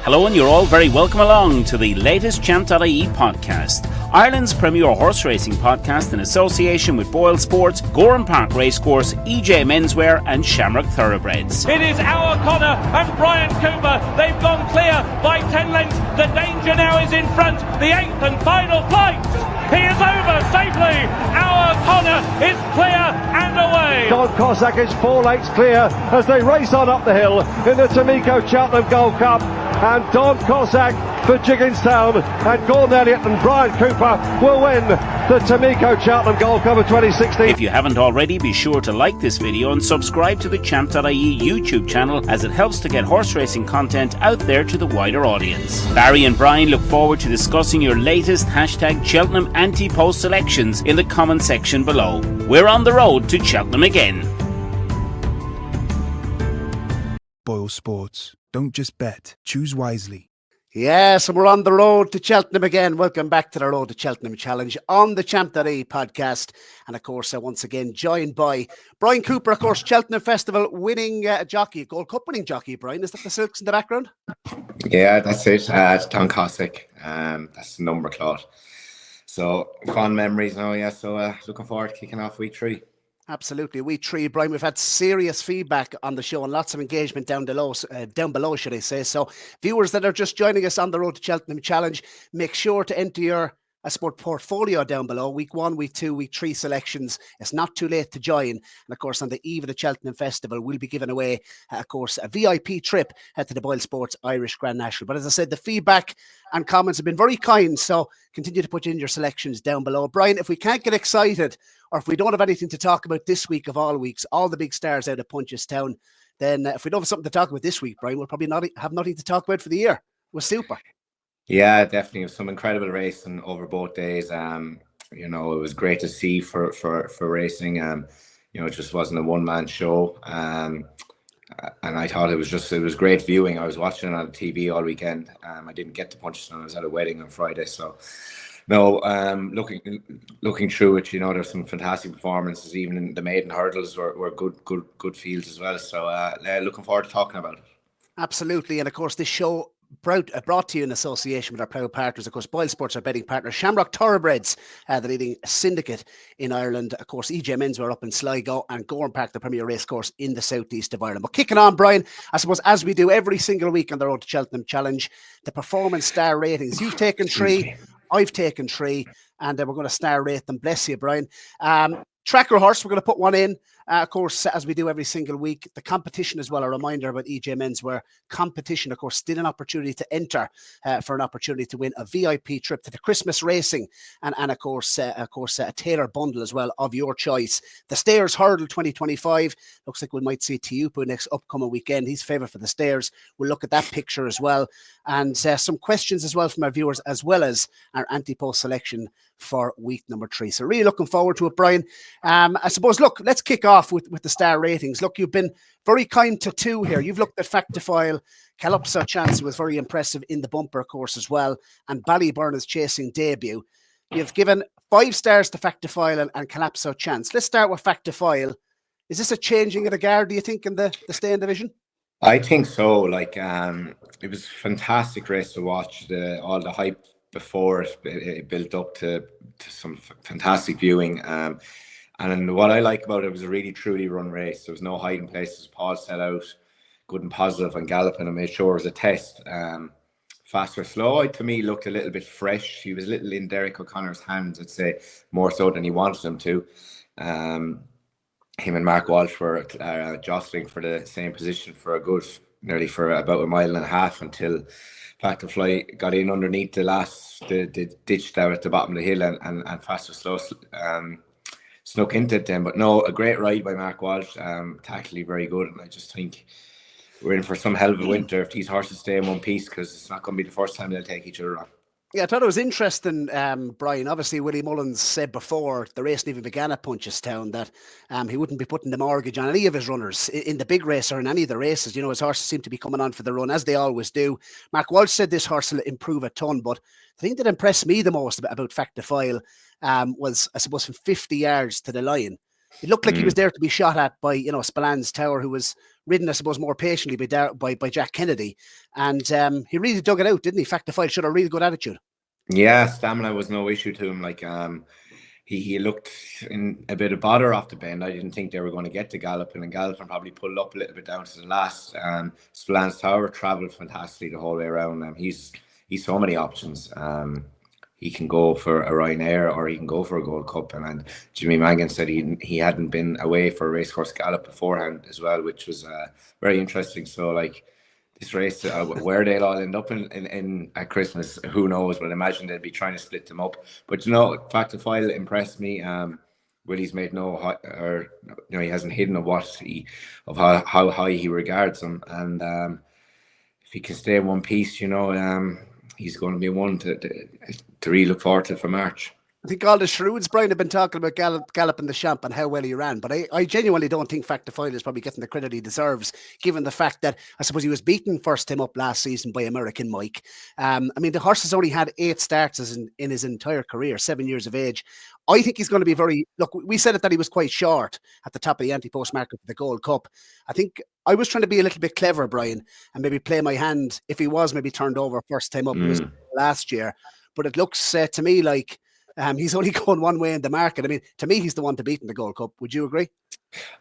Hello, and you're all very welcome along to the latest Champ.ie podcast, Ireland's premier horse racing podcast in association with Boylesports, Gowran Park Racecourse, EJ Menswear and Shamrock Thoroughbreds. It is our Connor and Bryan Cooper. They've gone clear by 10 lengths. The danger now is in front. The eighth and final flight. He is over safely. Our Connor is clear and away. Don Cossack is 4 lengths clear as they race on up the hill in the Tamiko Cheltenham Gold Cup. And Don Cossack for Jigginstown and Gordon Elliott and Bryan Cooper will win the Tamiko Cheltenham Gold Cup of 2016. If you haven't already, be sure to like this video and subscribe to the Champ.ie YouTube channel, as it helps to get horse racing content out there to the wider audience. Barry and Brian look forward to discussing your latest hashtag Cheltenham Ante-Post selections in the comment section below. We're on the road to Cheltenham again. Boylesports. Don't just bet, choose wisely. Yes, and we're on the road to Cheltenham again. Welcome back to the Road to Cheltenham Challenge on the Champ.ie podcast. And of course, once again, joined by Bryan Cooper, of course, Cheltenham Festival winning jockey, Gold Cup winning jockey. Brian, is that the Silks in the background? Yeah, that's it. It's Don Cossack. That's the number cloth. So, fond memories now, yeah. So, looking forward to kicking off week 3. Absolutely. Week 3, Brian, we've had serious feedback on the show and lots of engagement down below, should I say. So viewers that are just joining us on the Road to Cheltenham Challenge, make sure to enter your portfolio down below. Week 1, week 2, week 3 selections. It's not too late to join. And of course, on the eve of the Cheltenham Festival, we'll be giving away, of course, a VIP trip to the Boylesports Irish Grand National. But as I said, the feedback and comments have been very kind. So continue to put in your selections down below. Brian, if we can't get excited, or if we don't have anything to talk about this week of all weeks, all the big stars out of Punchestown, then if we don't have something to talk about this week, Brian, we'll probably not have nothing to talk about for the year. It was super. Yeah, definitely. It was some incredible racing over both days. You know, it was great to see for racing. You know, it just wasn't a one-man show. And I thought it was great viewing. I was watching it on TV all weekend. I didn't get to Punchestown. I was at a wedding on Friday, so no. Looking through it, you know, there's some fantastic performances. Even in the maiden hurdles were good fields as well. So looking forward to talking about it. Absolutely, and of course, this show brought to you in association with our proud partners. Of course, Boylesports, our betting partner, Shamrock Thoroughbreds, the leading syndicate in Ireland. Of course, EJ Menswear up in Sligo, and Gowran Park, the premier racecourse in the southeast of Ireland. But kicking on, Brian, I suppose as we do every single week on the Road to Cheltenham Challenge, the performance star ratings. You've taken 3, I've taken 3, and we're going to star rate them. Bless you, Brian. Tracker horse, we're going to put one in. Of course, as we do every single week, the competition as well. A reminder about EJ Menswear competition, of course, still an opportunity to enter for an opportunity to win a VIP trip to the Christmas racing, and of course, a tailor bundle as well of your choice. The Stayers Hurdle 2025 looks like we might see Tiupu next upcoming weekend. He's favourite for the Stayers. We'll look at that picture as well, and some questions as well from our viewers, as well as our Ante-Post selection for week number 3. So really looking forward to it, Brian. I suppose, look, let's kick off with the star ratings. Look, you've been very kind to 2 here. You've looked at Factifile. Calypso Chance was very impressive in the bumper course as well, and Ballyburn is chasing debut. You've given 5 stars to Factifile and Calypso Chance. Let's start with Factifile. Is this a changing of the guard, do you think, in the staying division? I think so. Like, it was a fantastic race to watch. All the hype before it built up to some fantastic viewing. And what I like about it was a really truly run race. There was no hiding places. Paul set out good and positive and galloping and made sure it was a test. Fast or slow, to me, looked a little bit fresh. He was a little in Derek O'Connor's hands, I'd say, more so than he wanted him to. Him and Mark Walsh were jostling for the same position for nearly for about 1.5 miles until Factifly got in underneath the ditch there at the bottom of the hill, and Fast or Slow snuck into it then. But no, a great ride by Mark Walsh, tactically very good, and I just think we're in for some hell of a winter if these horses stay in one piece, because it's not going to be the first time they'll take each other on. Yeah, I thought it was interesting, Brian. Obviously, Willie Mullins said before the race even began at Punchestown that he wouldn't be putting the mortgage on any of his runners in the big race or in any of the races. You know, his horses seem to be coming on for the run, as they always do. Mark Walsh said this horse will improve a ton, but the thing that impressed me the most about Factifile was, I suppose, from 50 yards to the line. It looked like he was there to be shot at by, Spallan's Tower, who was ridden, I suppose, more patiently by Jack Kennedy. And he really dug it out, didn't he? Fact the fight showed a really good attitude. Yeah, stamina was no issue to him. Like he looked in a bit of bother off the bend. I didn't think they were going to get to Gallopin, and Gallopin probably pulled up a little bit down to the last. Spallan's Tower travelled fantastically the whole way around. He's so many options. He can go for a Ryanair or he can go for a Gold Cup. And Jimmy Mangan said he hadn't been away for a racecourse gallop beforehand as well, which was very interesting. So like this race, where they'll all end up in at Christmas, who knows? But I imagine they'd be trying to split them up. But Fact of File impressed me. Willie's made he hasn't hidden of how high he regards him. And if he can stay in one piece, he's going to be one to really look forward to for March. I think all the shrewds, Brian, have been talking about Galloping the Champ and how well he ran. But I genuinely don't think Fact of File is probably getting the credit he deserves, given the fact that I suppose he was beaten first time up last season by American Mike. The horse has only had 8 starts in his entire career, 7 years of age. I think he's going to be look, we said it that he was quite short at the top of the Ante-Post market for the Gold Cup. I think I was trying to be a little bit clever, Brian, and maybe play my hand if he was maybe turned over first time up last year. But it looks to me like he's only going one way in the market. To me, he's the one to beat in the Gold Cup. Would you agree?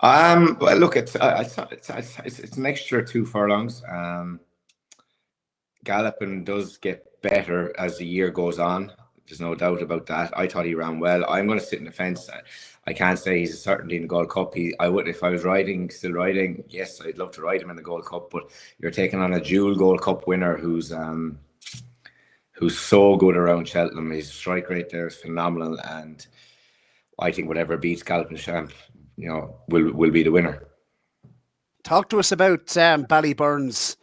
Well, look, it's an extra 2 furlongs. Galloping does get better as the year goes on. There's no doubt about that. I thought he ran well. I'm going to sit in the fence. I can't say he's certainly in the Gold Cup. I would, if I was still riding. Yes, I'd love to ride him in the Gold Cup. But you're taking on a dual Gold Cup winner who's so good around Cheltenham. His strike rate there is phenomenal, and I think whatever beats Galloping Champ, will be the winner. Talk to us about Ballyburn's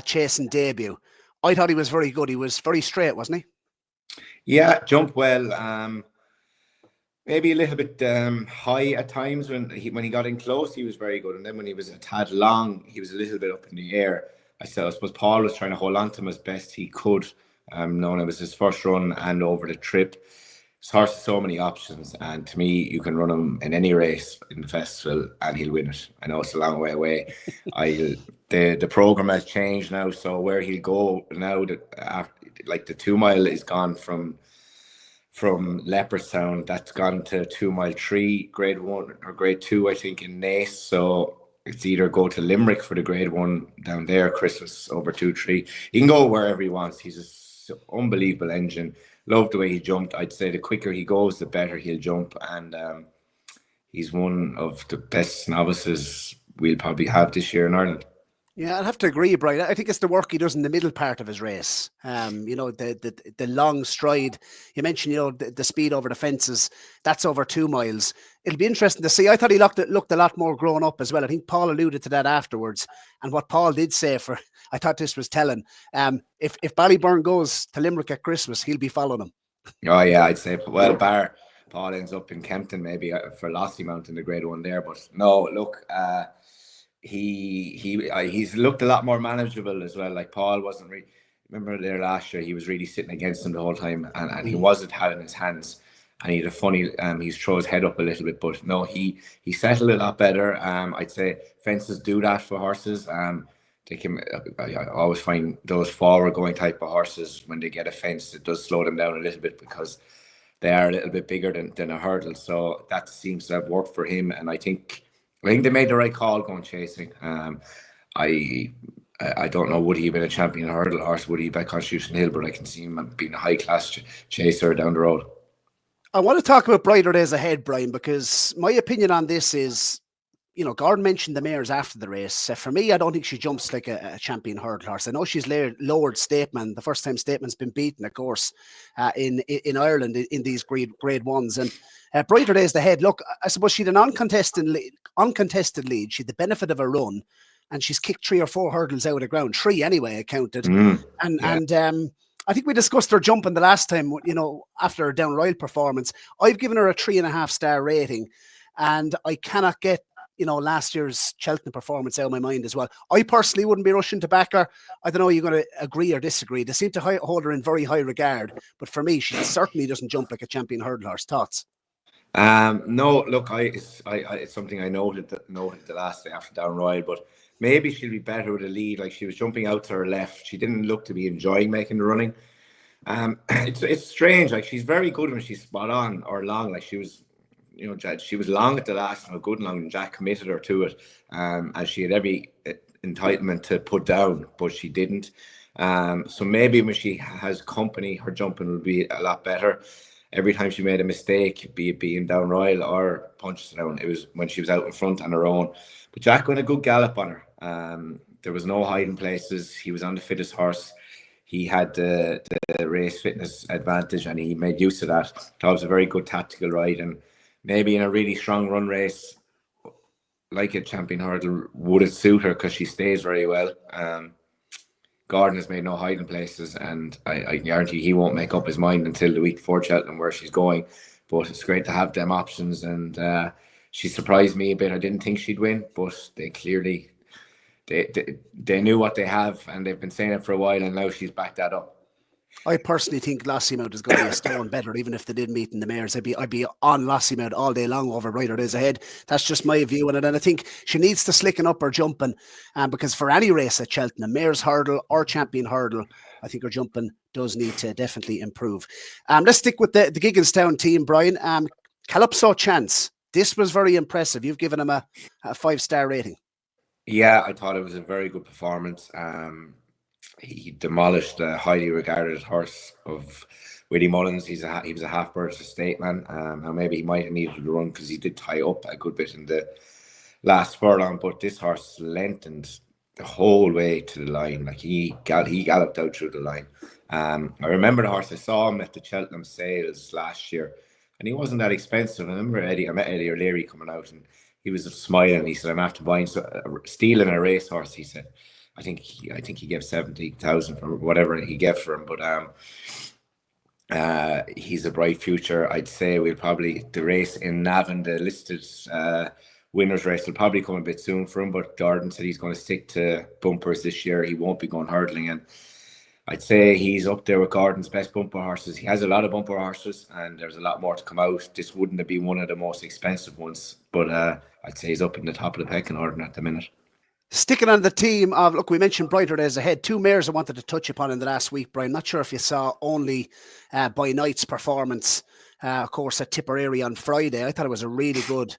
chasing debut. I thought he was very good. He was very straight, wasn't he? Yeah, jumped well. Maybe a little bit high at times when he got in close. He was very good, and then when he was a tad long, he was a little bit up in the air. I suppose Paul was trying to hold on to him as best he could. Knowing it was his first run and over the trip. His horse has so many options, and to me, you can run him in any race in the festival and he'll win it. I know it's a long way away. The program has changed now, so where he'll go now, the 2 mile is gone from Leopardstown. That's gone to 2 mile 3, grade 1 or grade 2, I think, in Naas. So it's either go to Limerick for the grade 1 down there, Christmas over 2-3. He can go wherever he wants. He's an unbelievable engine. Love the way he jumped. I'd say the quicker he goes, the better he'll jump. And he's one of the best novices we'll probably have this year in Ireland. Yeah, I'd have to agree, Brian. I think it's the work he does in the middle part of his race. The long stride. You mentioned, the speed over the fences. That's over 2 miles. It'll be interesting to see. I thought he looked a lot more grown up as well. I think Paul alluded to that afterwards. And what Paul did say I thought this was telling. If Ballyburn goes to Limerick at Christmas, he'll be following him. Oh yeah, I'd say. Well, bar Paul ends up in Kempton maybe for Lossiemount in the grade 1 there. But no, look. He's looked a lot more manageable as well. Like Paul wasn't really, remember there last year, he was really sitting against him the whole time, and he wasn't having his hands, and he had a funny he's throw his head up a little bit, but no, he settled a lot better. I'd say fences do that for horses. They can, I always find those forward going type of horses, when they get a fence, it does slow them down a little bit because they are a little bit bigger than a hurdle. So that seems to have worked for him, and I think they made the right call going chasing. I don't know, would he have been a champion hurdle horse? Would he by Constitution Hill? But I can see him being a high-class chaser down the road. I want to talk about brighter days ahead, Brian, because my opinion on this is, Gordon mentioned the mares after the race. For me, I don't think she jumps like a champion hurdle horse. I know she's lowered Stateman. The first time Stateman's been beaten, of course, in Ireland in these grade 1s. And brighter days ahead. Look, I suppose she'd an uncontested lead. She'd the benefit of a run, and she's kicked 3 or 4 hurdles out of the ground. 3 anyway, I counted. I think we discussed her jumping the last time, after her Down Royal performance. I've given her a 3.5-star rating, and I cannot get last year's Cheltenham performance out of my mind as well. I personally wouldn't be rushing to back her. I don't know, you're going to agree or disagree. They seem to hold her in very high regard, but for me, she certainly doesn't jump like a champion hurdle horse. Thoughts? No, look, it's something I noted the last day after Down Royal, but maybe she'll be better with a lead. Like, she was jumping out to her left. She didn't look to be enjoying making the running. It's strange. Like, she's very good when she's spot on or long. Like, she was, she was long at the last, and a good long, and Jack committed her to it, as she had every entitlement to put down, but she didn't. So maybe when she has company, her jumping will be a lot better. Every time she made a mistake, be it being Down Royal or punched down, it was when she was out in front on her own. But Jack went a good gallop on her. There was no hiding places. He was on the fittest horse. He had the race fitness advantage, and he made use of that. That was a very good tactical ride, and maybe in a really strong run race like a champion hurdle would it suit her, because she stays very well. Gordon has made no hiding places, and I guarantee he won't make up his mind until the week before Cheltenham where she's going. But it's great to have them options, and she surprised me a bit. I didn't think she'd win, but they clearly they knew what they have, and they've been saying it for a while, and now she's backed that up. I personally think Lossiemount is going to be a stone better, even if they did meet in the mares. I'd be on Lossiemount all day long over Rider Days Ahead. That's just my view on it. And I think she needs to slicken up her jumping, because for any race at Cheltenham, mares hurdle or champion hurdle, I think her jumping does need to definitely improve. Let's stick with the Gigginstown team, Brian. Calypso Chance. This was very impressive. You've given him a 5-star rating. Yeah, I thought it was a very good performance. He demolished a highly regarded horse of Willie Mullins. He was a half-bird estate man. Now maybe he might have needed to run, because he did tie up a good bit in the last furlong, but this horse lengthened the whole way to the line. Like, he galloped out through the line. I remember the horse. I saw him at the Cheltenham sales last year, and he wasn't that expensive. I remember I met Eddie O'Leary coming out, and he was smiling. He said, "I'm after buying stealing a racehorse." He said, I think he gave 70,000 for whatever he gave for him, but he's a bright future. I'd say the race in Navan, the listed winners race, will probably come a bit soon for him. But Gordon said he's going to stick to bumpers this year. He won't be going hurdling, and I'd say he's up there with Gordon's best bumper horses. He has a lot of bumper horses, and there's a lot more to come out. This wouldn't have been one of the most expensive ones, but I'd say he's up in the top of the pecking order at the minute. Sticking on the team of, look, we mentioned Brighter Days Ahead. 2 mares I wanted to touch upon in the last week, Brian. Not sure if you saw only By Night's performance, of course, at Tipperary on Friday. I thought it was a really good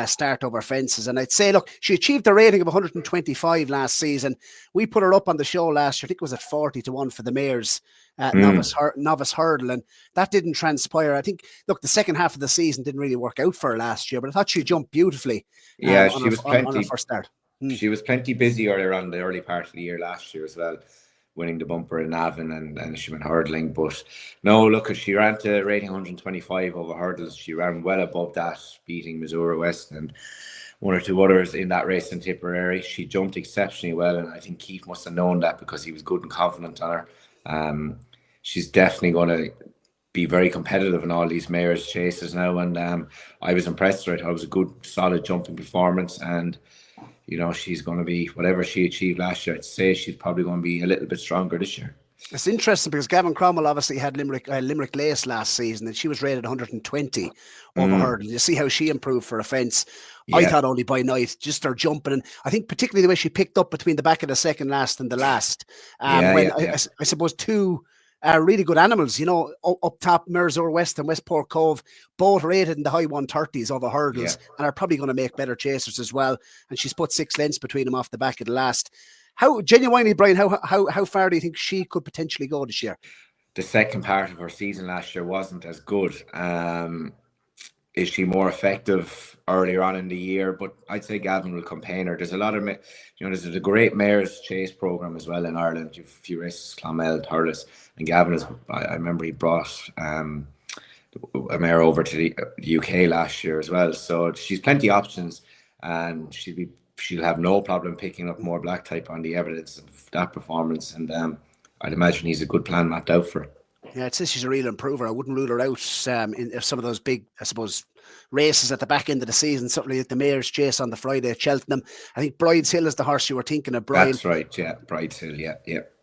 start over fences. And I'd say, look, she achieved a rating of 125 last season. We put her up on the show last year. I think it was at 40-1 for the mares. Novice hurdle, and that didn't transpire. I think, look, the second half of the season didn't really work out for her last year, but I thought she jumped beautifully. Yeah, she was plenty. On her first start. She was plenty busy earlier on the early part of the year last year as well, winning the bumper in Navan, and she went hurdling. But no, look, she ran to rating 125 over hurdles. She ran well above that, beating Missouri West and one or two others in that race in Tipperary. She jumped exceptionally well, and I think Keith must have known that, because he was good and confident on her. She's definitely going to be very competitive in all these mares chases now, and I was impressed with her. I thought it was a good, solid jumping performance, and she's going to be, whatever she achieved last year, I'd say she's probably going to be a little bit stronger this year. It's interesting because Gavin Cromwell obviously had Limerick Lace last season, and she was rated 120 over hurdle. You see how she improved for a fence. Yeah. I thought only By Night, just her jumping, and I think particularly the way she picked up between the back of the second last and the last. I suppose 2 really good animals, up top, Missouri West and Westport Cove, both rated in the high 130s over hurdles, and are probably going to make better chasers as well. And she's put 6 lengths between them off the back of the last. How genuinely, Brian, how far do you think she could potentially go this year? The second part of her season last year wasn't as good. Is she more effective earlier on in the year? But I'd say Gavin will campaign her. There's a lot of, there's a great mares chase program as well in Ireland. You've a few races, Clonmel, Thurles, and Gavin I remember he brought a mare over to the UK last year as well. So she's plenty of options, and she'll have no problem picking up more black type on the evidence of that performance. And I'd imagine he's a good plan mapped out for her. Yeah, it says she's a real improver. I wouldn't rule her out in some of those big, I suppose, races at the back end of the season, certainly at the Mayor's Chase on the Friday at Cheltenham. I think Bride's Hill is the horse you were thinking of, Brian. That's right, yeah, Bride's Hill, yeah.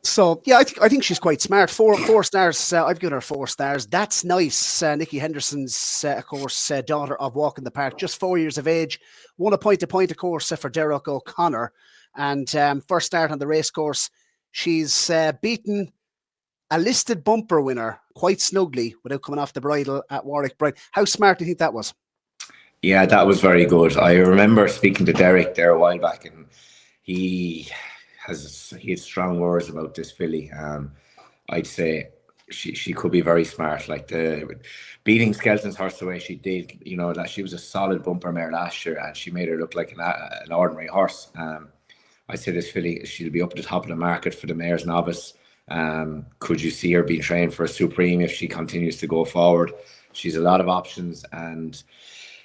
So, yeah, I think she's quite smart. Four stars. I've given her 4 stars. That's nice. Nicky Henderson's, of course, daughter of Walk in the Park, just 4 years of age. Won a point-to-point, of course, for Derek O'Connor. And first start on the racecourse. She's beaten a listed bumper winner quite snugly without coming off the bridle at Warwick Bride. How smart do you think that was? Yeah, that was very good. I remember speaking to Derek there a while back, and he has strong words about this filly. I'd say she could be very smart. Like beating Skelton's horse the way she did, you know, that she was a solid bumper mare last year, and she made her look like an ordinary horse. I'd say this filly, she'll be up at the top of the market for the Mayor's Novice. Could you see her being trained for a Supreme if she continues to go forward? She's a lot of options, and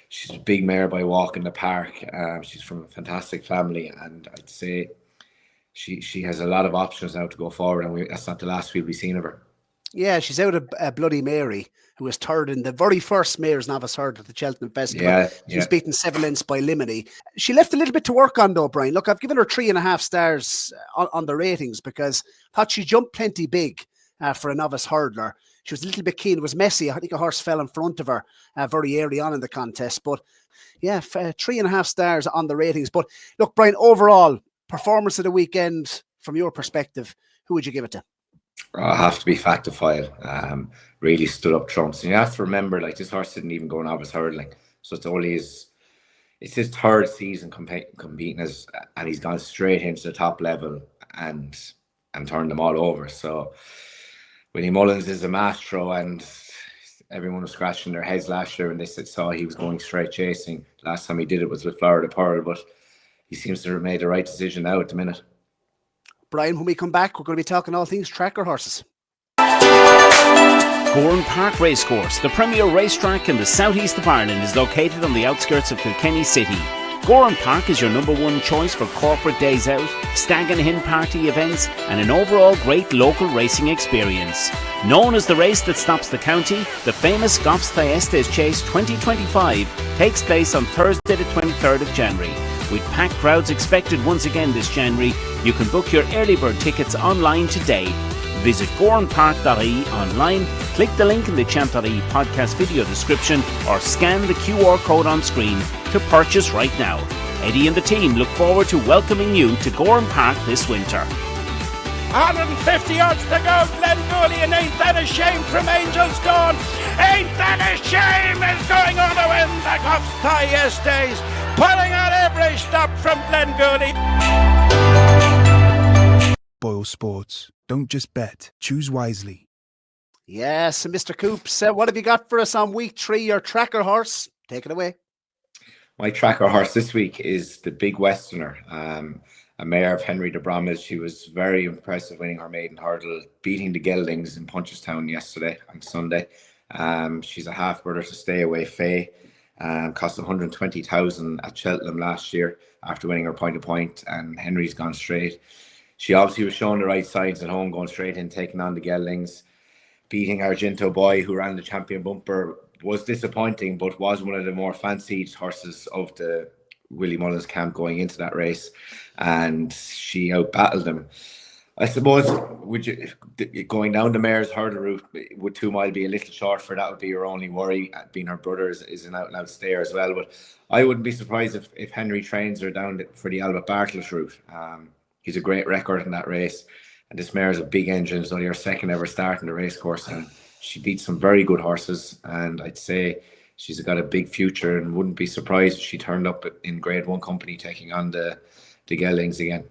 she's a big mare by Walk in the Park. She's from a fantastic family, and I'd say she has a lot of options now to go forward, and that's not the last we'll be seeing of her. Yeah, she's out of Bloody Mary, who was third in the very first Mayor's Novice Hurdle at the Cheltenham Festival. She was beaten 7 lengths by Limini. She left a little bit to work on though, Brian. Look, I've given her 3.5 stars on the ratings because I thought she jumped plenty big for a novice hurdler. She was a little bit keen. It was messy. I think a horse fell in front of her very early on in the contest. But yeah, 3.5 stars on the ratings. But look, Brian, overall, performance of the weekend, from your perspective, who would you give it to? I have to be Factifile. Really stood up trumps. And you have to remember, like, this horse didn't even go novice hurdling. So it's his 3rd season competing and he's gone straight into the top level and turned them all over. So Willie Mullins is a maestro, and everyone was scratching their heads last year when they saw he was going straight chasing. Last time he did it was with Florida Pearl, but he seems to have made the right decision now at the minute. Brian, when we come back, we're going to be talking all things tracker horses. Gowran Park Racecourse, the premier racetrack in the southeast of Ireland, is located on the outskirts of Kilkenny City. Gowran Park is your #1 choice for corporate days out, stag and hen party events, and an overall great local racing experience. Known as the race that stops the county, the famous Goffs Thyestes Chase 2025 takes place on Thursday the 23rd of January. With packed crowds expected once again this January, you can book your early bird tickets online today. Visit GowranPark.ie online, click the link in the Champ.ie podcast video description, or scan the QR code on screen to purchase right now. Eddie and the team look forward to welcoming you to Gowran Park this winter. 150 yards to go, Glengooley, and ain't that a shame from Angel's Dawn? Ain't that a shame is going on to win the Goffs Thyestes, pulling out every stop from Glengooley. Boylesports. Don't just bet, choose wisely. Yes, and Mr. Coops, what have you got for us on week 3, your tracker horse? Take it away. My tracker horse this week is the Big Westerner, a mare of Henry de Bromwell. She was very impressive winning her maiden hurdle, beating the Geldings in Punchestown yesterday on Sunday. She's a half brother to Stay Away Faye. Cost 120,000 at Cheltenham last year after winning her point-to-point, and Henry's gone straight. She obviously was showing the right signs at home, going straight in, taking on the Geldings. Beating Argento Boy, who ran the champion bumper, was disappointing, but was one of the more fancied horses of the Willie Mullins camp going into that race, and she outbattled him. I suppose going down the mare's hurdle route, would 2 mile be a little short for that? Would be your only worry. Being her brother is an out-and-out stayer as well, but I wouldn't be surprised if Henry trains her down for the Albert Bartlett route. He's a great record in that race, and this mare is a big engine. It's only her 2nd ever start in the racecourse, and she beat some very good horses, and I'd say she's got a big future, and wouldn't be surprised if she turned up in Grade 1 company taking on the Geldings again.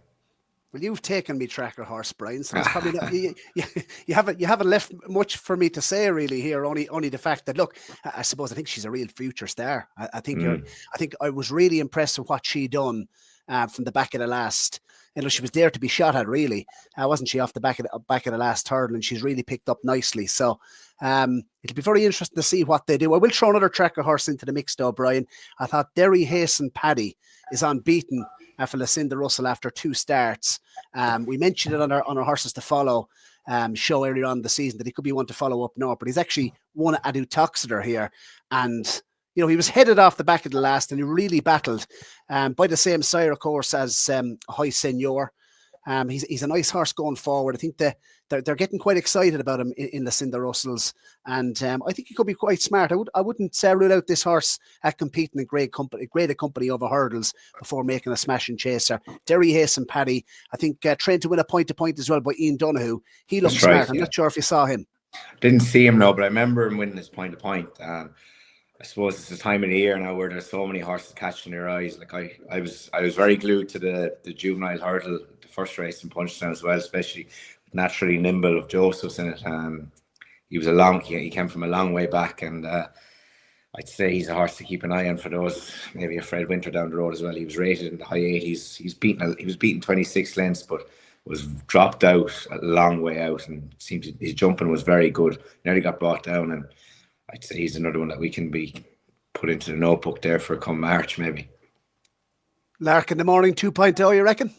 Well, you've taken me tracker horse, Brian, so it's probably not, you haven't left much for me to say really here. Only the fact that, look, I suppose I think she's a real future star. I think I was really impressed with what she done from the back of the last. You know, she was there to be shot at, really. Wasn't she, off the back of the last hurdle, and she's really picked up nicely. So it'll be very interesting to see what they do. I will throw another tracker horse into the mix though, Brian. I thought Derry Hasten Paddy is unbeaten for Lucinda Russell after 2 starts. We mentioned it on our horses to follow show earlier on in the season that he could be one to follow up now, but he's actually won at Utoxeter here, and you know, he was headed off the back of the last, and he really battled by the same sire, of course, as High Senior. He's a nice horse going forward. I think they're getting quite excited about him in Lucinda Russell's, and I think he could be quite smart. I wouldn't rule out this horse at competing in great company over hurdles before making a smashing chaser. Derry Hayes and Paddy, I think, trained to win a point-to-point as well by Ian Donoghue. He looks smart. Right, I'm not sure if you saw him. Didn't see him, no, but I remember him winning his point-to-point. I suppose it's the time of the year now where there's so many horses catching their eyes. Like I was very glued to the juvenile hurdle, the first race in Punchestown as well, especially Naturally Nimble of Joseph's in it. He came from a long way back, and I'd say he's a horse to keep an eye on for those. Maybe a Fred Winter down the road as well. He was rated in the high 80s. He was beaten 26 lengths, but was dropped out a long way out, and his jumping was very good. Nearly got brought down, and I'd say he's another one that we can be put into the notebook there for come March, maybe. Lark in the morning 2.0, you reckon?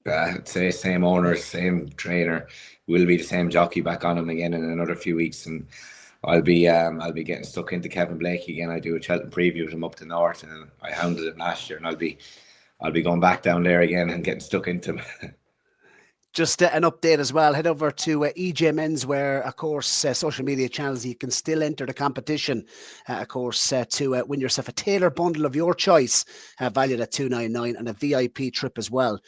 I'd say same owner, same trainer. Will be the same jockey back on him again in another few weeks, and I'll be getting stuck into Kevin Blake again. I do a Cheltenham preview with him up the north, and I hounded him last year, and I'll be going back down there again and getting stuck into him. Just an update as well. Head over to EJ Menswear, of course, social media channels. You can still enter the competition, of course, to win yourself a tailor bundle of your choice, valued at $299, and a VIP trip as well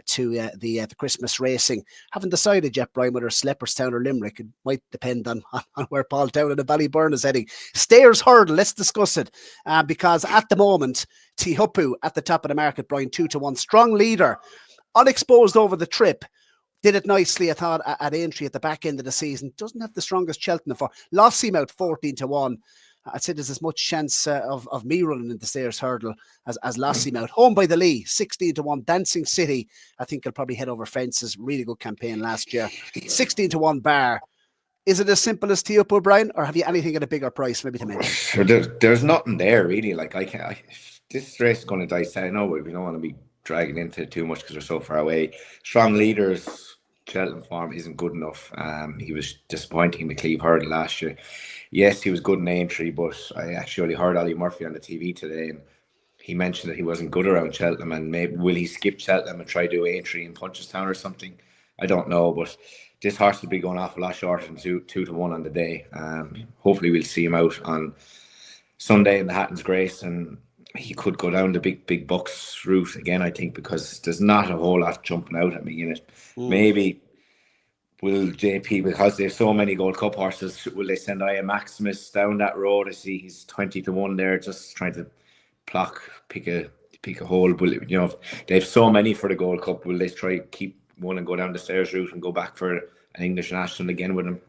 to the Christmas racing. Haven't decided yet, Brian, whether it's Leopardstown or Limerick. It might depend on where Paul Town and the Ballyburn is heading. Stayers Hurdle, let's discuss it, because at the moment, Ante-Post at the top of the market, Brian, 2-1, strong leader, unexposed over the trip. Did it nicely, I thought, at entry at the back end of the season. Doesn't have the strongest Cheltenham for. Lost him out 14-1. I'd say there's as much chance of me running into Stayers Hurdle as lost him out. Home by the Lee, 16-1. Dancing City, I think he'll probably head over fences. Really good campaign last year. 16-1 Bar. Is it as simple as Ante-Post, O'Brien, or have you anything at a bigger price maybe to mention? There's nothing there really. Like this race is going to dice. I know we don't want to be dragging into it too much because we're so far away. Strong leaders. Cheltenham form isn't good enough. He was disappointing in the Cleve Hurdle last year. Yes, he was good in entry, but I actually only heard Ollie Murphy on the TV today, and he mentioned that he wasn't good around Cheltenham, and maybe will he skip Cheltenham and try to do entry in Punchestown or something? I don't know, but this horse will be going off a lot shorter than 2-1 on the day. Hopefully we'll see him out on Sunday in the Hatton's Grace, and he could go down the big bucks route again, I think, because there's not a whole lot jumping out at me in it. Maybe will JP, because there's so many Gold Cup horses, will they send Ian Maximus down that road? I see he's 20-1 there, just trying to pick a hole. Will, you know, they have so many for the Gold Cup. Will they try keep one and go down the stairs route and go back for an English national again with him?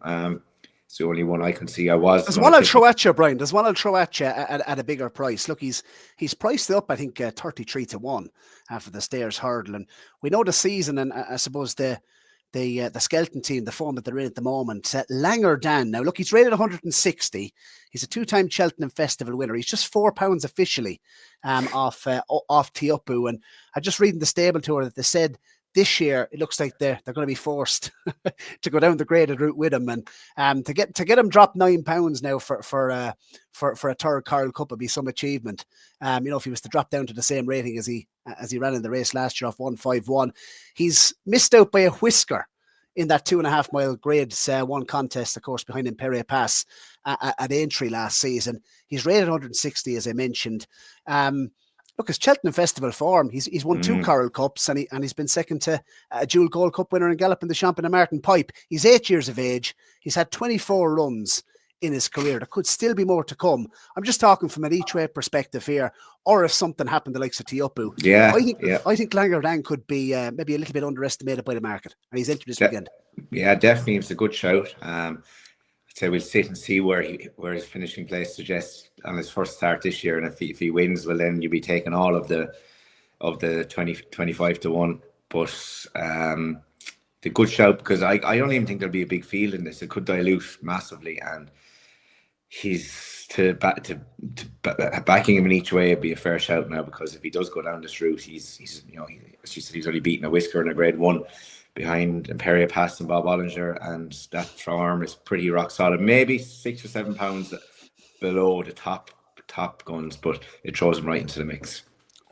It's the only one I can see. There's one I'll throw at you, Brian. There's one I'll throw at you at a bigger price. Look, he's priced up, I think, 33-1 for the Stayers Hurdle. And we know the season, and I suppose the skeleton team, the form that they're in at the moment. Langer Dan. Now, look, he's rated 160. He's a two-time Cheltenham Festival winner. He's just £4 officially off Ante-Post. And I just reading the stable tour that they said this year it looks like they're going to be forced to go down the graded route with him, and to get him dropped £9 now for a third Carl Cup would be some achievement. You know, if he was to drop down to the same rating as he ran in the race last year off 151, he's missed out by a whisker in that 2.5 mile grade 1 contest, of course, behind Imperial Pass at entry last season. He's rated 160, as I mentioned. Look, his Cheltenham Festival form, he's won 2 Coral Cups, and he's been second to a dual Gold Cup winner in Galloping the Champion and Martin Pipe. He's 8 years of age. He's had 24 runs in his career. There could still be more to come. I'm just talking from an each-way perspective here, or if something happened the likes of Ante-Post. I think Langer Dan could be maybe a little bit underestimated by the market, and he's entered this weekend. Yeah, definitely. It's a good shout. So we'll sit and see where his finishing place suggests on his first start this year, and if he wins, well, then you'll be taking all of the 25-1. But the good shout, because I don't even think there'll be a big field in this. It could dilute massively, and backing him in each way would be a fair shout now, because if he does go down this route, he's as you said, he's only beaten a whisker in a grade 1. Behind Imperial Pass and Bob Ollinger, and that form is pretty rock solid. Maybe £6 or £7 below the top top guns, but it throws him right into the mix.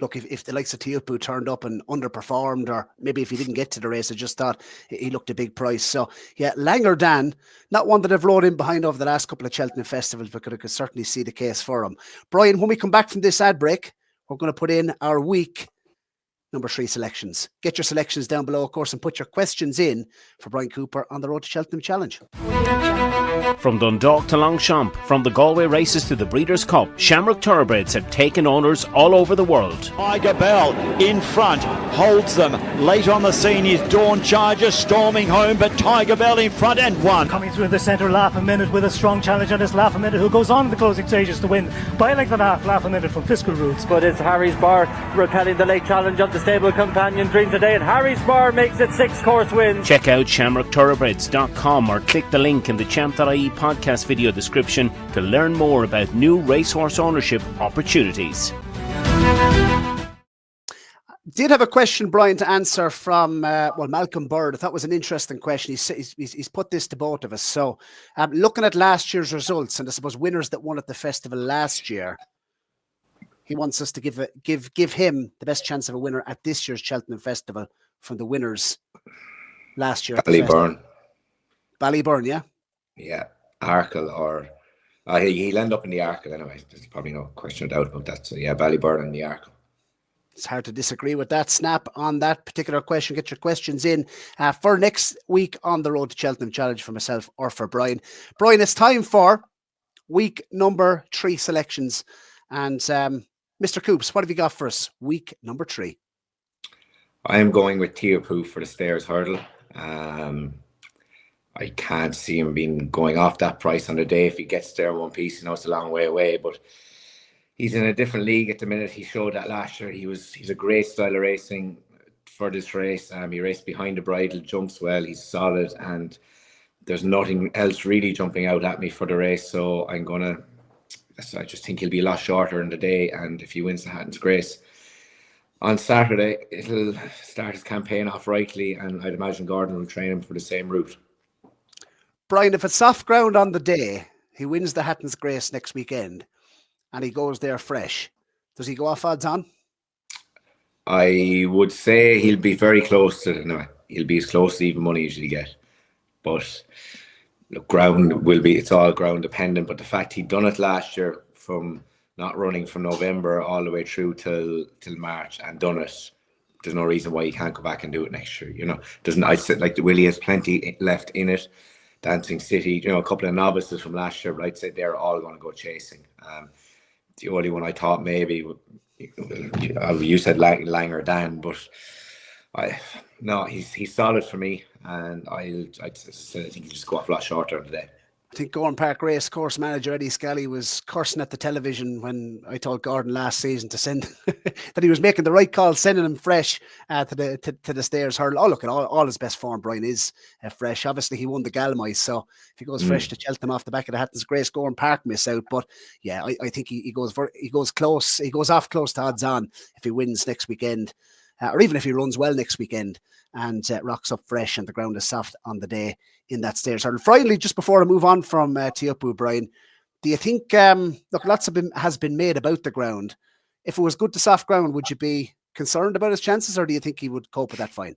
Look, if the likes of Teahupoo turned up and underperformed, or maybe if he didn't get to the race, I just thought he looked a big price. So, yeah, Langer Dan, not one that I've rode in behind over the last couple of Cheltenham festivals, but I could certainly see the case for him. Brian, when we come back from this ad break, we're going to put in our week number 3 selections. Get your selections down below, of course, and put your questions in for Bryan Cooper on the road to Cheltenham Challenge. From Dundalk to Longchamp, from the Galway races to the Breeders' Cup, Shamrock Thoroughbreds have taken owners all over the world. Tiger Bell in front, holds them. Late on the scene is Dawn Charger storming home, but Tiger Bell in front and won. Coming through the centre, Laugh a Minute with a strong challenge on this Laugh a Minute, who goes on in the closing stages to win by a length and a half. Laugh a Minute from Fiscal Roots. But it's Harry's Bar repelling the late challenge of the stable companion Dream today, and Harry's Bar makes it 6-course wins. Check out shamrockthoroughbreds.com or click the link in the Champ.ie podcast video description to learn more about new racehorse ownership opportunities. Did have a question, Brian, to answer from Malcolm Bird. I thought it was an interesting question. He's put this to both of us. So, looking at last year's results, and I suppose winners that won at the festival last year, he wants us to give him the best chance of a winner at this year's Cheltenham Festival from the winners last year. Ballyburn. Ballyburn, yeah? Yeah. Arkle, or he'll end up in the Arkle anyway. There's probably no question or doubt about that. So, yeah, Ballyburn and the Arkle. It's hard to disagree with that. Snap on that particular question. Get your questions in for next week on the road to Cheltenham Challenge for myself or for Brian. Brian, it's time for week number 3 selections. And Mr. Coops, what have you got for us? Week number 3. I am going with Teahupoo for the Stairs Hurdle. I can't see him being going off that price on the day if he gets there in one piece. You know, it's a long way away, but he's in a different league at the minute. He showed that last year. He's a great style of racing for this race. He raced behind the bridle, jumps well, he's solid, and there's nothing else really jumping out at me for the race. So I just think he'll be a lot shorter in the day, and if he wins the Hatton's Grace on Saturday, it'll start his campaign off rightly, and I'd imagine Gordon will train him for the same route. Brian, if it's soft ground on the day, he wins the Hatton's Grace next weekend, and he goes there fresh, does he go off odds on? I would say he'll be very close to it. No, he'll be as close to even money as you get. But look, it's all ground dependent. But the fact he'd done it last year, from not running from November all the way through till March, and done it, there's no reason why he can't go back and do it next year. You know, I said, like, Willie has plenty left in it. Dancing City, you know, a couple of novices from last year, but I'd say they're all going to go chasing. The only one I thought maybe, you said Langer Dan, but he's solid for me, and I think he just go off a lot shorter today. I think Gowran Park Racecourse manager Eddie Scally was cursing at the television when I told Gordon last season to send that he was making the right call, sending him fresh to the Stairs Hurdle. Oh, look, at all his best form, Brian, is fresh. Obviously, he won the Galmoy, so if he goes fresh to Cheltenham off the back of the Hatton's Grace, Gowran Park miss out. But yeah, I think he goes close. He goes off close to odds on if he wins next weekend, or even if he runs well next weekend and rocks up fresh and the ground is soft on the day in that Stairs Hurdle. Finally, just before I move on from Teahupoo, Brian, do you think, look, lots has been made about the ground. If it was good to soft ground, would you be concerned about his chances, or do you think he would cope with that fine?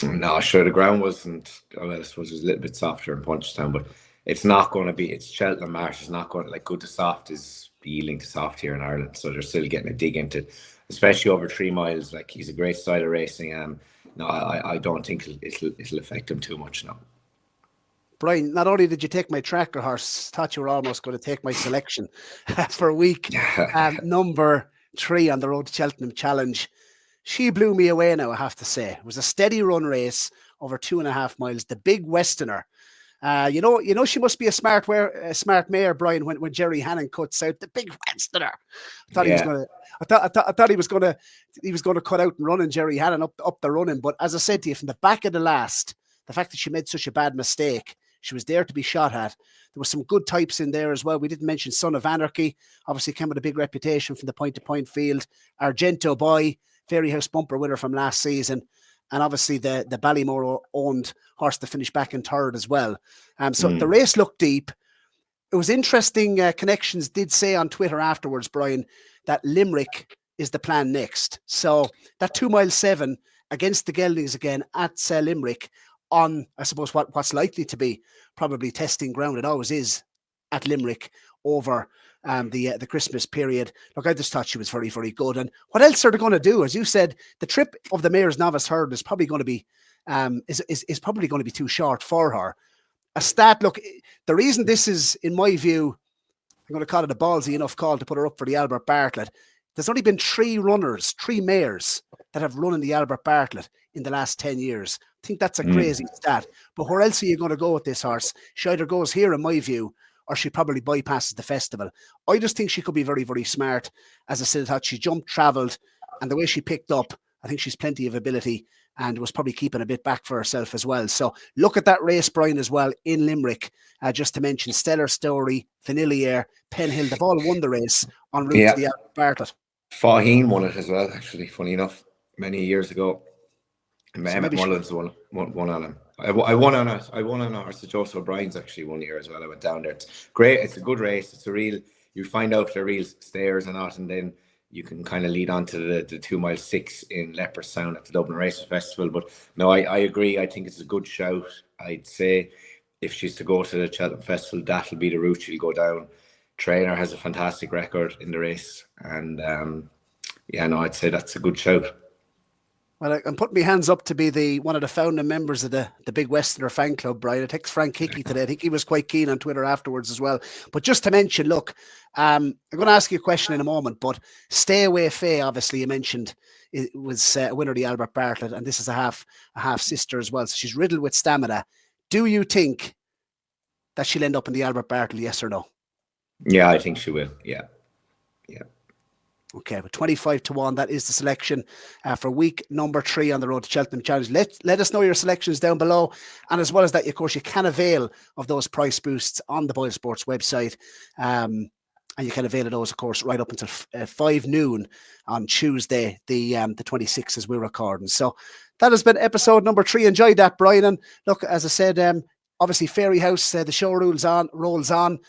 No, sure, the ground wasn't, well, I suppose it was a little bit softer in Punchestown, but it's not going to be, it's Cheltenham Marsh, it's not going to, like, good to soft is yielding to soft here in Ireland, so they're still getting a dig into it, especially over 3 miles. Like, he's a great style of racing. No, I don't think it'll affect him too much, no. Brian, not only did you take my tracker horse, thought you were almost going to take my selection for week number 3 on the road to Cheltenham Challenge. She blew me away now, I have to say. It was a steady run race over 2.5 miles. The Big Westerner. You know, she must be a smart mare, Brian, when Jerry Hannon cuts out the Big Westerner. I thought he was going to cut out and run and Jerry Hannon up the running. But as I said to you, from the back of the last, the fact that she made such a bad mistake, she was there to be shot at. There were some good types in there as well. We didn't mention Son of Anarchy, obviously came with a big reputation from the point-to-point field. Argento Boy, Fairyhouse Bumper winner from last season. And obviously the Ballymore owned horse to finish back in third as well. So the race looked deep. it was interesting. Connections did say on Twitter afterwards, Brian, that Limerick is the plan next. So that 2 mile 7 against the Geldings again at Limerick on, I suppose, what's likely to be probably testing ground. It always is at Limerick over the Christmas period. Look, I just thought she was very, very good. And what else are they going to do? As you said, the trip of the Mayor's Novice Herd is probably going to be is probably going to be too short for her. A stat, look, the reason this is, in my view, I'm going to call it a ballsy enough call to put her up for the Albert Bartlett. There's only been 3 mares that have run in the Albert Bartlett in the last 10 years. I think that's a crazy stat. But where else are you going to go with this horse? She either goes here, in my view, or she probably bypasses the festival. I just think she could be very, very smart. As I said, I thought she jumped, travelled, and the way she picked up, I think she's plenty of ability and was probably keeping a bit back for herself as well. So look at that race, Brian, as well, in Limerick. Just to mention Stellar Story, Vanillier, Penhill, they've all won the race en route to the Albert Bartlett. Faheen won it as well, actually, funny enough, many years ago. Emmett Mullins won on him. I won on a horse that Joseph O'Brien's actually 1 year as well. I went down there. It's great. It's a good race. It's a real, you find out if they're real stayers or not, and then you can kind of lead on to the 2 mile 6 in Leopardstown at the Dublin Race Festival. But no, I agree. I think it's a good shout. I'd say if she's to go to the Cheltenham Festival, that'll be the route she'll go down. Trainer has a fantastic record in the race. And I'd say that's a good shout. Well, I'm putting my hands up to be one of the founding members of the Big Westerner fan club, Brian. I text Frank Hickey today. I think he was quite keen on Twitter afterwards as well. But just to mention, look, I'm going to ask you a question in a moment, but Stay Away Faye, obviously, you mentioned, it was a winner of the Albert Bartlett, and this is a half sister as well. So she's riddled with stamina. Do you think that she'll end up in the Albert Bartlett, yes or no? Yeah, I think she will. Yeah. Okay, but 25-1, that is the selection for week number 3 on the road to Cheltenham Challenge. Let us know your selections down below. And as well as that, of course, you can avail of those price boosts on the Boylesports website. And you can avail of those, of course, right up until 5 noon on Tuesday, the 26th, as we're recording. So that has been episode number 3. Enjoyed that, Brian. And look, as I said, obviously, Fairy House, the show rolls on.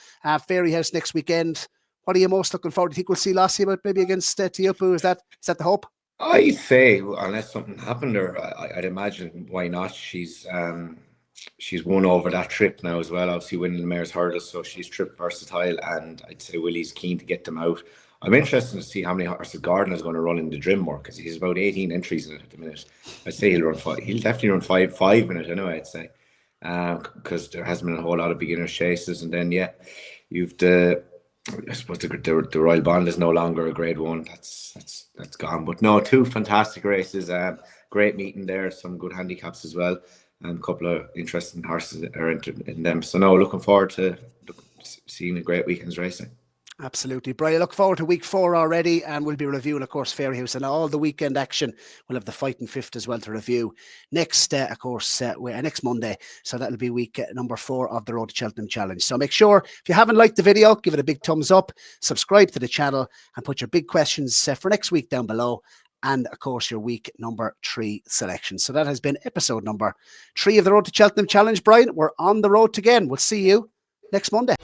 Fairy House next weekend. What are you most looking forward to? Think we'll see Lassie about maybe against Tiupu? Is that the hope? I'd say, unless something happened, or I'd imagine, why not? She's won over that trip now as well, obviously winning the Mayor's Hurdle, so she's trip versatile, and I'd say Willie's keen to get them out. I'm interested to see how many horses Gardner's going to run in the Drimmore, because he's about 18 entries in it at the minute. I'd say he'll definitely run five in it anyway, I'd say, because there hasn't been a whole lot of beginner chases. And then you've I suppose the Royal Bond is no longer a grade 1. That's gone. But no, 2 fantastic races. Great meeting there. Some good handicaps as well, and a couple of interesting horses are in them. So no, looking forward to seeing a great weekend's racing. Absolutely. Brian, look forward to week 4 already, and we'll be reviewing, of course, Fairy House and all the weekend action. We'll have the Fighting Fifth as well to review next, of course, next Monday. So that'll be week number 4 of the Road to Cheltenham Challenge. So make sure, if you haven't liked the video, give it a big thumbs up, subscribe to the channel, and put your big questions for next week down below. And, of course, your week number 3 selection. So that has been episode number 3 of the Road to Cheltenham Challenge, Brian. We're on the road again. We'll see you next Monday.